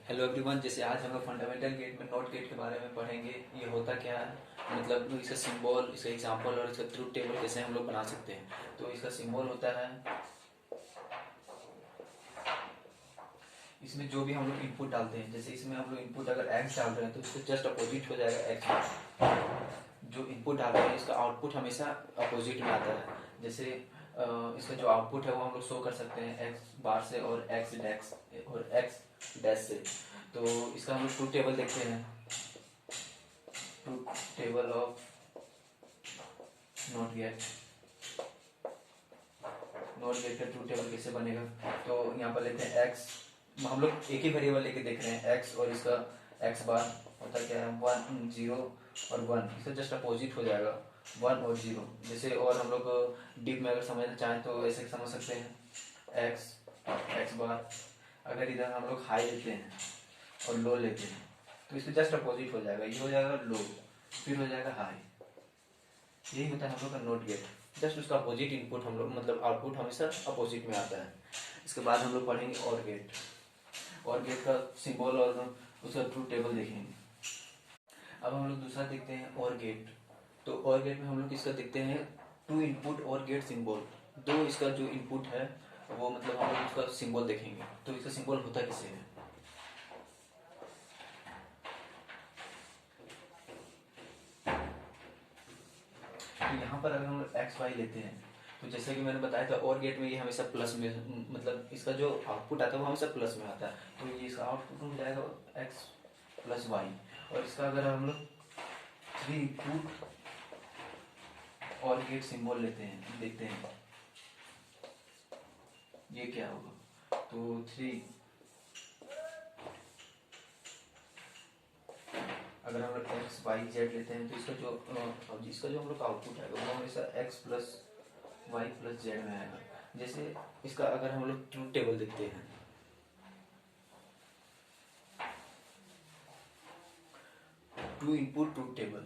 Hello everyone. जैसे आज हम लोग फंडामेंटल गेट में नॉट गेट के बारे में पढ़ेंगे। ये होता क्या है, मतलब इसका सिंबल, इसका एग्जांपल और इसका ट्रूथ टेबल कैसे हम लोग बना सकते हैं। तो इसका सिंबल होता है, इसमें जो भी हम लोग इनपुट डालते हैं, जैसे इसमें हम लोग इनपुट अगर एक्स डाल रहे हैं तो इसका जस्ट अपोजिट हो जाएगा एक्स। जो इनपुट डाल रहे हैं इसका आउटपुट हमेशा अपोजिट में आता है। जैसे इसका जो आउटपुट है वो हम लोग शो कर सकते हैं एक्स बार से और एक्स डैश और एक्स डैश से। तो इसका हम लोग ट्रूथ टेबल देखते हैं। Truth table of not gate, not gate का ट्रूथ टेबल कैसे बनेगा। तो यहाँ पर लेते हैं एक्स, हम लोग एक ही वेरिएबल लेके देख रहे हैं एक्स, और इसका एक्स बार होता क्या है 1 0 और 1, इसका जस्ट अपोजिट हो जाएगा 1 और 0। जैसे और हम लोग डीप में अगर समझना चाहें तो ऐसे समझ सकते हैं एक्स बार, अगर इधर हम लोग हाई लेते हैं और लो लेते हैं तो इसका जस्ट अपोजिट हो जाएगा, ये हो जाएगा लो फिर हो जाएगा हाई। यही होता है हम लोग का नॉट गेट, जस्ट उसका अपोजिट इनपुट हम लोग, मतलब आउटपुट हमेशा अपोजिट में आता है। इसके बाद हम लोग पढ़ेंगे और गेट, और गेट का सिंबल और उसका ट्रूथ टेबल देखेंगे। अब हम लोग दूसरा देखते हैं और गेट। तो और गेट में हम लोग इसका देखते हैं टू इनपुट और गेट सिंबल। दो इसका जो इनपुट है वो, मतलब हम लोग उसका सिंबल देखेंगे। तो इसका सिंबल होता कैसे है। तो यहाँ पर अगर हम लोग एक्स वाई लेते हैं तो जैसे कि मैंने बताया था और गेट में ये हमेशा प्लस में, मतलब इसका जो आउटपुट आता है वो हमेशा प्लस में आता है। तो ये इसका आउटपुट हो जाएगा एक्स प्लस वाई। और इसका अगर हम लोग थ्री इनपुट और गेट सिंबल लेते हैं, देखते हैं ये क्या होगा। तो थ्री, अगर हम लोग एक्स वाई जेड लेते हैं तो इसका जो हम लोग आउटपुट आएगा वो हमेशा X plus Y plus Z में आएगा। जैसे इसका अगर हम लोग ट्रूथ टेबल देखते हैं, टू इनपुट ट्रूथ टेबल,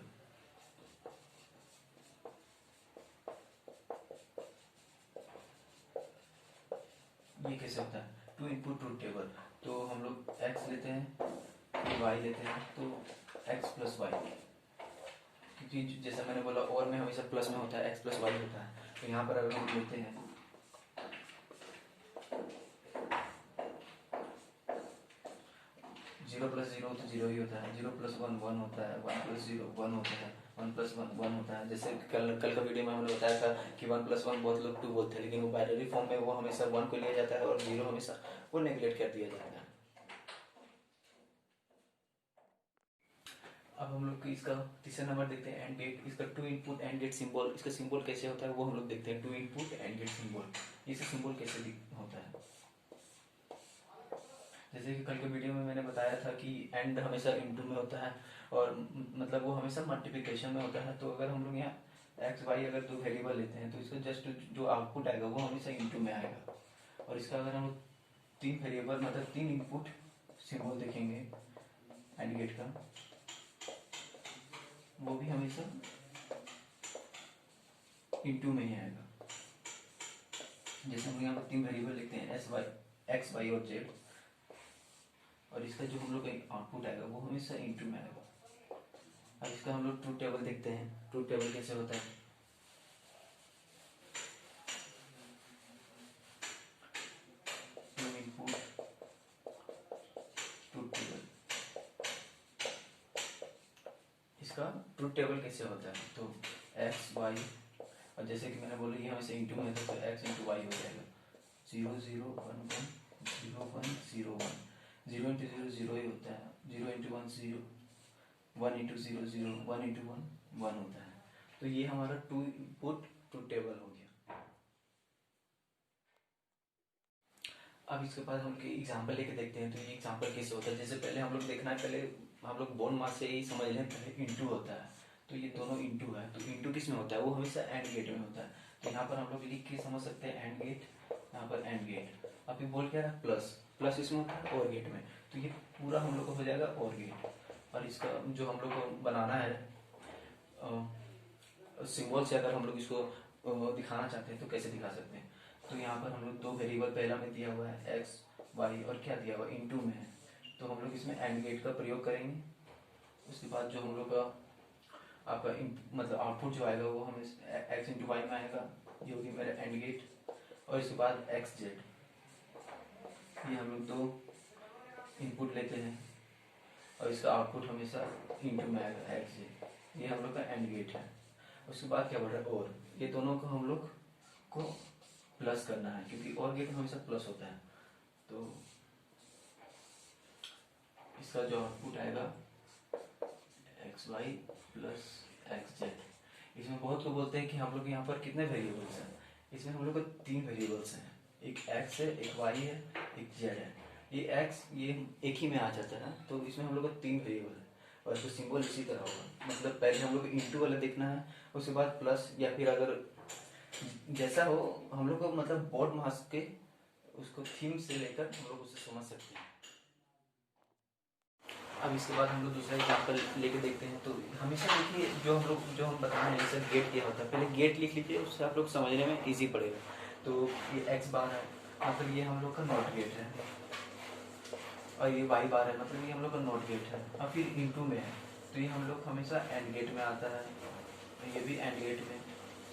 ये कैसे होता है टू इनपुट ट्रूथ टेबल। तो हम लोग एक्स लेते हैं फिर वाई लेते हैं तो एक्स प्लस वाई, क्योंकि जैसा मैंने बोला और में हमेशा प्लस में होता है, एक्स प्लस वाई होता है। तो यहाँ पर अगर हम लेते हैं 0 प्लस 0 तो 0 ही होता है, 0 प्लस 1 1 होता है, 1 प्लस 0 1 होता है, 1 प्लस 1 1 होता है। जैसे कल का वीडियो में हमने बताया था कि 1 प्लस 1 बहुत लोग 2 बोलते हैं, लेकिन वो बाइनरी फॉर्म में वो हमेशा 1 को लिया जाता है और 0 हमेशा वो नेगलेक्ट कर दिया जाता है। अब हम लोग इसका तीसरा नंबर देखते हैं एंड गेट। इसका two input and gate symbol, इसका सिंबल कैसे होता है वो हम लोग देखते हैं। Two input and gate symbol, इसका सिंबल कैसे होता है। जैसे कि कल के वीडियो में मैंने बताया था कि एंड हमेशा इनटू में होता है और मतलब वो हमेशा मल्टीप्लिकेशन में होता है। तो अगर हम लोग यहाँ एक्स वाई अगर दो वेरिएबल लेते हैं तो इसका जस्ट जो आउटपुट आएगा वो हमेशा इनटू में आएगा। और इसका अगर हम तीन वेरिएबल, मतलब तीन इनपुट सिंबल देखेंगे एंड गेट का, वो भी हमेशा इनटू में ही आएगा। जैसे हम यहाँ पर तीन वेरिएबल लिखते हैं एस वाई, एक्स वाई और जेड, और इसका जो हम लोग का आउटपुट आएगा वो हमेशा इनटू में आएगा। अब इसका हम लोग ट्रूथ टेबल देखते हैं। ट्रूथ टेबल कैसे होता है। इनपुट ट्रूथ टेबल, इसका ट्रूथ टेबल कैसे होता है। तो एक्स वाई, और जैसे कि मैंने बोला ये हमेशा इंटू में था तो एक्स इंटू वाई हो जाएगा 0 0 1 1 0 1 0 1, 0 इंटू 0 0 ही होता है, 0 इंटू 1 0, 1 इंटू 0 0, 1 इंटू 1 1 होता है। तो ये हमारा टू इनपुट ट्रूथ टेबल हो गया। अब इसके बाद हम एग्जाम्पल लेके देखते हैं। तो ये एग्जाम्पल कैसे होता है। जैसे पहले हम लोग देखना है, पहले हम लोग बोन मास से ही समझ लें, पहले इंटू होता है। तो ये दोनों इंटू है, तो इंटू किस में होता है वो हमेशा एंड गेट में होता है। तो यहाँ पर हम लोग लिख के समझ सकते हैं एंड गेट, यहाँ पर एंड गेट। अब ये बोल क्या रहा है प्लस, प्लस इसमें होता है और गेट में, तो ये पूरा हम लोग को हो जाएगा और गेट। और इसका जो हम लोग को बनाना है सिंबल से, अगर हम लोग इसको दिखाना चाहते हैं तो कैसे दिखा सकते हैं। तो यहाँ पर हम लोग दो वेरिएबल पहला में दिया हुआ है एक्स वाई, और क्या दिया हुआ है इनटू में है, तो हम लोग इसमें एंड गेट का प्रयोग करेंगे। उसके बाद जो हम लोग का आपका मतलब आउटपुट जो आएगा वो हमें एक्स इंटू वाई में आएगा, ये होगी मेरा एंड गेट। और इसके बाद एक्स जेड, ये हम लोग दो इनपुट लेते हैं और इसका आउटपुट हमेशा इंटू में आएगा एक्स जेड, ये हम लोग का एंड गेट है। उसके बाद क्या बढ़ रहा है, और ये दोनों को हम लोग को प्लस करना है, क्योंकि और गेट हमेशा प्लस होता है। तो इसका जो आउटपुट आएगा X Y plus X Z. इसमें बहुत लोग बोलते हैं कि हम लोग यहाँ पर कितने वेरिएबल्स हैं, इसमें हम लोग को 3 वेरिएबल्स हैं, एक एक्स है, एक वाई है, एक जेड है। ये एक्स ये एक ही में आ जाता है, तो इसमें हम लोग को 3 वेरिएबल है और इसको सिंबल इसी तरह होगा। मतलब पहले हम लोग को इंटू वाला देखना है, उसके बाद प्लस, या फिर अगर जैसा हो हम लोग को मतलब बोर्ड मास के उसको थीम से लेकर हम लोग उसे समझ सकते हैं। अब इसके बाद हम लोग दूसरा एग्जाम्पल लेके देखते हैं। तो हमेशा देखिए जो हम बता रहे हैं जैसे गेट क्या होता है, पहले गेट लिख लीजिए, उससे आप लोग समझने में इजी पड़ेगा। तो ये एक्स बार है, मतलब ये हम लोग का नॉट गेट है, और ये वाई बार है, मतलब ये हम लोग का नॉट गेट है। और फिर इंटू में है, तो ये हम लोग हमेशा एंड गेट में आता है, ये भी एंड गेट में।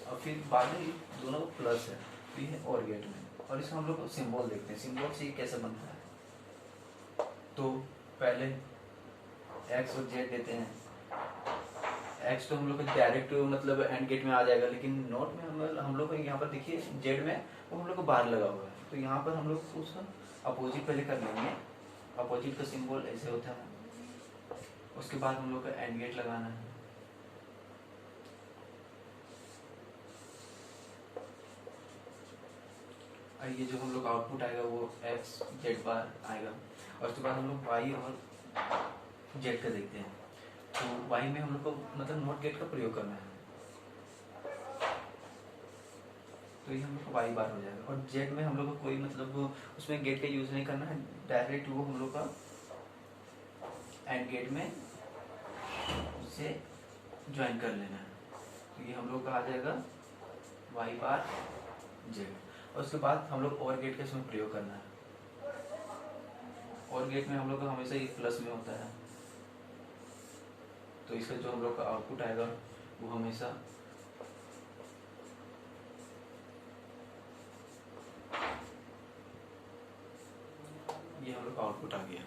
और फिर बाद में दोनों प्लस है, तो ये और गेट में। और इसमें हम लोग सिंबल देखते हैं, सिंबल से ये कैसे बनता है। तो पहले एक्स और जेड देते हैं। एक्स तो हम लोग डायरेक्ट मतलब एंड गेट में आ जाएगा, लेकिन नोट में हम लोग को यहाँ पर देखिए जेड में वो हम लोग को बार लगा हुआ है, तो यहाँ पर हम लोग उसका अपोजिट पहले कर लेंगे। अपोजिट का सिंबल ऐसे होता है। उसके बाद हम लोग का एंड गेट लगाना है। और ये जो हम लोग आउटपुट आएगा वो एक्स जेड बार आएगा। और उसके बाद हम लोग वाई और जेड का देखते हैं। तो वाई में हम लोग को मतलब नॉट गेट का प्रयोग करना है, तो ये हम लोग को वाई बार हो जाएगा। और जेड में हम लोग को कोई मतलब उसमें गेट का यूज नहीं करना है, डायरेक्ट वो हम लोग का एंड गेट में उसे ज्वाइन कर लेना है। तो ये हम लोग का आ जाएगा वाई बार जेड। और उसके बाद हम लोग और गेट का इसमें प्रयोग करना है। और गेट में हम लोग का हमेशा ये प्लस में होता है, तो इसका जो हम लोग का आउटपुट आएगा वो हमेशा ये हम लोग का आउटपुट आ गया।